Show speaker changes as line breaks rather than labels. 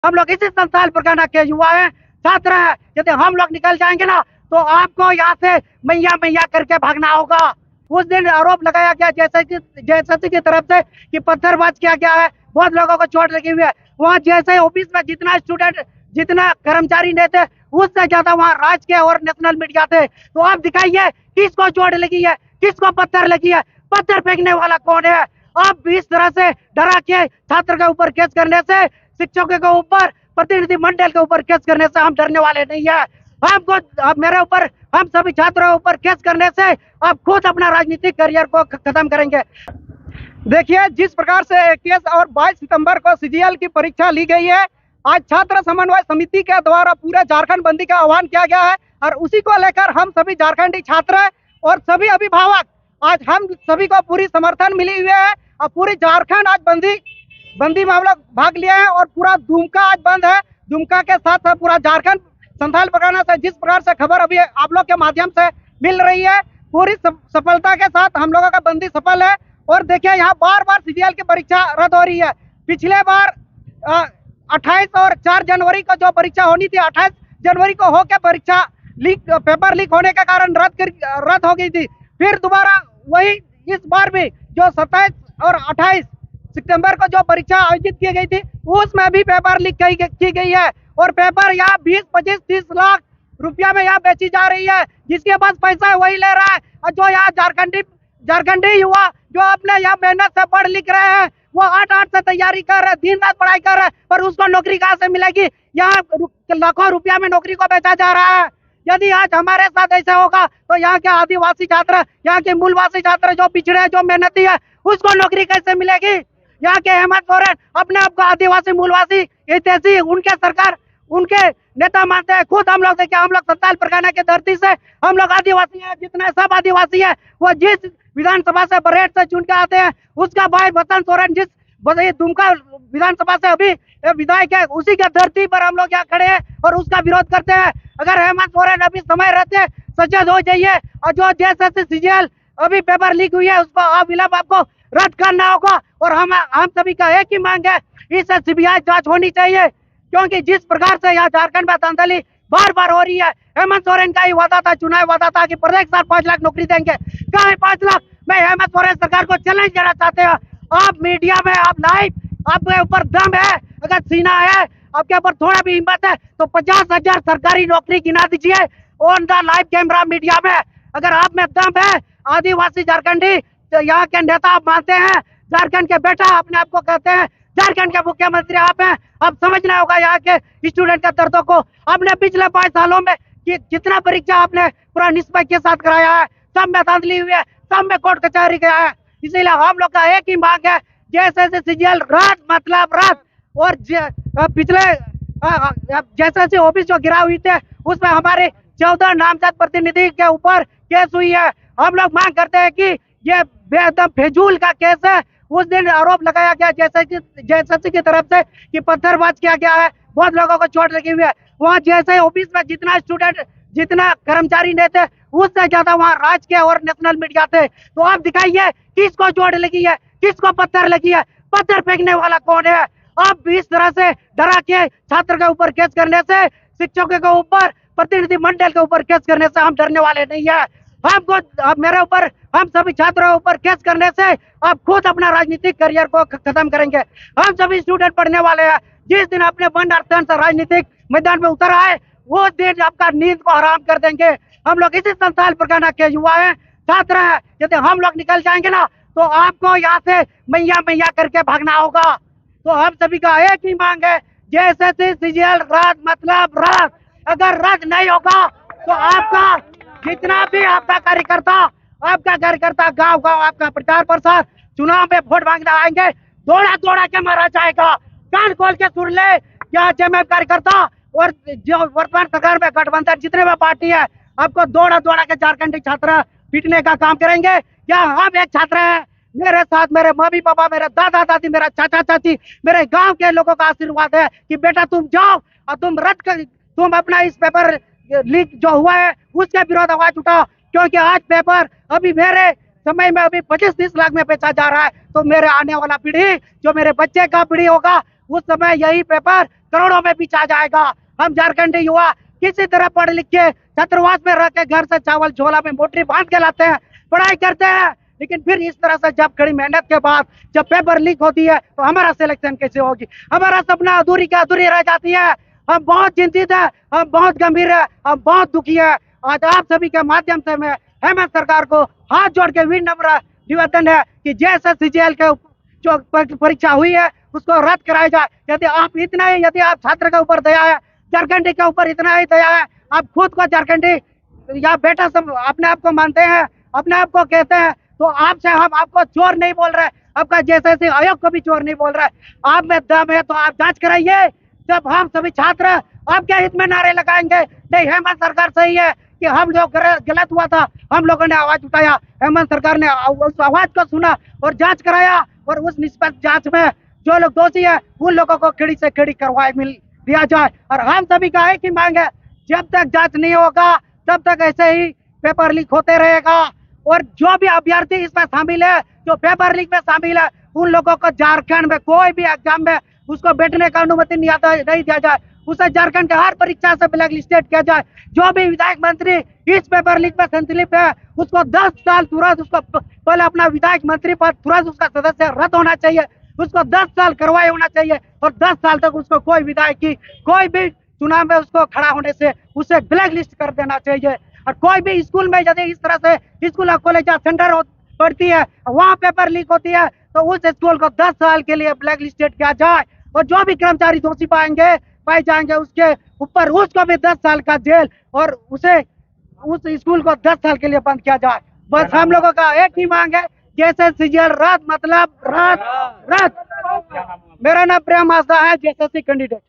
हम लोग इसी संस्थान प्रकांड के युवा हैं, छात्र हैं। यदि हम लोग निकल जाएंगे ना तो आपको यहाँ से मैया मैया करके भागना होगा। उस दिन आरोप लगाया गया जैसे की तरफ से कि पत्थरबाज किया गया है, बहुत लोगों को चोट लगी हुई है। वहाँ जैसे ऑफिस में जितना स्टूडेंट जितना कर्मचारी नहीं थे उससे ज्यादा वहाँ राज्य के और नेशनल मीडिया थे। तो आप दिखाइए किसको चोट लगी है, किसको पत्थर लगी है, पत्थर फेंकने वाला कौन है। आप इस तरह से डरा के छात्र के ऊपर केस करने से, शिक्षकों के ऊपर, प्रतिनिधि मंडल के ऊपर केस करने से हम डरने वाले नहीं है। हमको मेरे ऊपर, हम सभी छात्रों के ऊपर केस करने से आप खुद अपना राजनीतिक करियर को खत्म करेंगे।
देखिए, जिस प्रकार से 21 और 22 सितंबर को सीजीएल की परीक्षा ली गई है, आज छात्र समन्वय समिति के द्वारा पूरे झारखंड बंदी का आह्वान किया गया है और उसी को लेकर हम सभी झारखंडी छात्र और सभी अभिभावक आज हम सभी को पूरी समर्थन मिली हुई है और पूरी झारखंड आज बंदी में हम लोग भाग लिए हैं और पूरा दुमका आज बंद है। दुमका के साथ साथ पूरा झारखंड संथाल परगना से जिस प्रकार से खबर अभी आप लोग के माध्यम से मिल रही है, पूरी सफलता के साथ हम लोगों का बंदी सफल है। और देखिए, यहाँ बार बार सीजीएल की परीक्षा रद्द हो रही है। पिछले बार 28 और 4 जनवरी को जो परीक्षा होनी थी, 28 जनवरी को होकर परीक्षा पेपर लीक होने के कारण रद्द हो गई थी। फिर दोबारा वही इस बार भी जो 27 और 28 सितंबर को जो परीक्षा आयोजित की गई थी उसमें भी पेपर लीक की गई है और पेपर यहाँ 20, 25, 30 लाख रुपया में यहाँ बेची जा रही है। जिसके पास पैसा है वही ले रहा है और जो यहाँ झारखंडी युवा जो अपने यहाँ मेहनत से पढ़ लिख रहे हैं, वो 8 से तैयारी कर रहे हैं, दिन रात पढ़ाई कर रहे हैं, पर उसको नौकरी कहाँ से मिलेगी। यहाँ लाखों रुपया में नौकरी को बेचा जा रहा है। यदि आज हमारे साथ ऐसा होगा तो यहाँ के आदिवासी छात्र, यहाँ के मूलवासी छात्र जो पिछड़े जो मेहनती है, उसको नौकरी कैसे मिलेगी। यहाँ के हेमंत सोरेन अपने आप को आदिवासी मूलवासी ऐसी उनके सरकार उनके नेता मानते हैं। खुद हम लोग देखिए, हम लोग संथाल परगना की धरती से हम लोग आदिवासी हैं, जितने सब आदिवासी है वो जिस विधानसभा से बरेट से चुन के आते हैं, उसका भाई वतन सोरेन जिस दुमका विधानसभा से अभी विधायक है, उसी के धरती पर हम लोग यहाँ खड़े हैं और उसका विरोध करते हैं। अगर हेमंत सोरेन अभी समय रहते सचेत हो जाइए और जो जैसे सीजीएल अभी पेपर लीक हुई है उसको अविलंब आपको रद्द करना होगा। और हम सभी का एक ही मांग है, इससे सीबीआई जांच होनी चाहिए, क्योंकि जिस प्रकार से यहाँ झारखंड में धांधली बार बार हो रही है। हेमंत सोरेन का ही वादा था, चुनाव वादा था कि प्रत्येक साल 5 लाख नौकरी देंगे। कहाँ है 5 लाख। मैं हेमंत सोरेन सरकार को चैलेंज देना चाहते हैं, आप मीडिया में, आप लाइव, आपके ऊपर दम है, अगर सीना है, आपके ऊपर थोड़ा भी हिम्मत है तो 50,000 सरकारी नौकरी गिना दीजिए on the live camera media में। अगर आप में दम है, आदिवासी झारखंडी तो यहाँ के नेता आप मानते हैं, झारखंड के बेटा अपने आप को कहते हैं, झारखंड के मुख्यमंत्री आप हैं, आप समझना होगा यहाँ के स्टूडेंट के दर्दों को। आपने पिछले 5 सालों में जितना परीक्षा आपने पूरा निष्पक्ष के साथ कराया है, सब में धांधली हुई है, सब में कोर्ट कचहरी गया है। इसीलिए हम लोग का एक ही मांग है, जैसे सीजीएल रद्द मतलब रद्द। और पिछले जैसे ऑफिस जो गिरा हुई थे उसमें हमारे 14 नामजद प्रतिनिधि के ऊपर केस हुई है। हम लोग मांग करते हैं कि ये बेहद फिजूल का केस है। उस दिन आरोप लगाया गया जैसे की तरफ से कि पत्थरबाज किया गया है, बहुत लोगों को चोट लगी हुई है। वहाँ जैसे ऑफिस में जितना स्टूडेंट जितना कर्मचारी नहीं थे उससे ज्यादा वहाँ राज्य के और नेशनल मीडिया थे। तो आप दिखाइए किसको चोट लगी है, किसको पत्थर लगी है, पत्थर फेंकने वाला कौन है। आप इस तरह से डरा के छात्र के ऊपर केस करने से, शिक्षकों के ऊपर, प्रतिनिधि मंडल के ऊपर केस करने से हम डरने वाले नहीं है। हमको मेरे ऊपर, हम सभी छात्रों के ऊपर केस करने से आप खुद अपना राजनीतिक करियर को खत्म करेंगे। हम सभी स्टूडेंट पढ़ने वाले हैं। जिस दिन अपने बंड अर्थन से राजनीतिक मैदान में उतर आए वो दिन आपका नींद को हराम कर देंगे। हम लोग इसी संथाल परगना के युवा हैं, छात्र हैं। यदि हम लोग निकल जाएंगे ना तो आपको यहाँ से मैया मैया करके भागना होगा। तो हम सभी का एक ही मांग है, जैसे सीजीएल रद्द मतलब रद्द। अगर रद्द नहीं होगा तो आपका जितना भी आपका कार्यकर्ता गांव आपका प्रचार प्रसार चुनाव में वोट मांगने आएंगे, दौड़ा के मारा जाएगा। कान खोल के सुन ले, क्या जेएमएम कार्यकर्ता और जो वर्तमान सरकार में गठबंधन जितने भी पार्टी है, आपको दौड़ा के झारखंडी छात्र पीटने का काम करेंगे। क्या हम एक छात्र हैं, मेरे साथ मेरे मम्मी पापा, मेरे दादा दादी, मेरा चाचा चाची, मेरे गांव के लोगों का आशीर्वाद है कि बेटा तुम जाओ और तुम अपना इस पेपर लीक जो हुआ है उसके विरोध आवाज उठाओ। क्योंकि आज पेपर अभी मेरे समय में अभी 25-30 लाख में बेचा जा रहा है, तो मेरे आने वाला पीढ़ी, जो मेरे बच्चे का पीढ़ी होगा, उस समय यही पेपर
करोड़ों में बेचा जाएगा। हम झारखंडी युवा किसी तरह पढ़ लिख के छात्रावास में रह के घर से चावल झोला में मोटरी बांध के लाते हैं, पढ़ाई करते हैं, लेकिन फिर इस तरह से जब कड़ी मेहनत के बाद जब पेपर लीक होती है तो हमारा सिलेक्शन कैसे होगी? हमारा सपना अधूरी का अधूरी रह जाती है। हम बहुत चिंतित है, हम बहुत गंभीर है, हम बहुत दुखी है। आज आप सभी के माध्यम से मैं हेमंत सरकार को हाथ जोड़ के विनम्र निवेदन है कि जैसे सीजीएल के जो परीक्षा हुई है उसको रद्द कराया जाए। यदि आप छात्र के ऊपर दया है, झारखंडी के ऊपर इतना ही दया है, आप खुद को झारखंडी या बेटा सब अपने आप को मानते हैं, अपने आप को कहते हैं, तो आपसे हम आपको चोर नहीं बोल रहे, आपका जैसे आयोग को भी चोर नहीं बोल रहे। आप में दम है तो आप जांच कराइए। जब हम सभी छात्र आपके हित में नारे लगाएंगे नहीं हेमंत सरकार सही है कि हम लोग गलत हुआ था, हम लोगों ने आवाज उठाया, हेमंत सरकार ने उस आवाज को सुना और जांच कराया और उस निष्पक्ष जांच में जो लोग दोषी है उन लोगों को खड़ी से खड़ी करवाए मिल दिया जाए। और हम सभी का एक ही मांग है, जब तक जांच नहीं होगा तब तक ऐसे ही पेपर लीक होते रहेगा। और जो भी अभ्यर्थी इसमें शामिल है, जो पेपर लीक में शामिल है, उन लोगों को झारखंड में कोई भी एग्जाम में उसको बैठने का अनुमति नहीं दिया जाए, उसे झारखंड के हर परीक्षा से ब्लैक लिस्टेड किया जाए। जो भी विधायक मंत्री इस पेपर लीक में संलिप्त है उसको 10 साल तुरंत उसको पहले अपना विधायक मंत्री पद तुरंत उसका सदस्य रद्द होना चाहिए, उसको 10 साल करवाए होना चाहिए और 10 साल तक उसको कोई विधायक की कोई भी चुनाव में उसको खड़ा होने से उसे ब्लैक लिस्ट कर देना चाहिए। और कोई भी स्कूल में यदि इस तरह से स्कूल कॉलेज या सेंटर पड़ती है वहाँ पेपर लीक होती है तो उस स्कूल को 10 साल के लिए ब्लैक लिस्टेड किया जाए और जो भी कर्मचारी दोषी पाए जाएंगे उसके ऊपर उसको भी 10 साल का जेल और उसे उस स्कूल को 10 साल के लिए बंद किया जाए। बस हम लोगों का एक ही मांग है, जैसे सीजीएल रद्द मतलब रद्द। मेरा नाम प्रेम आस्था है, जेएसएससी कैंडिडेट।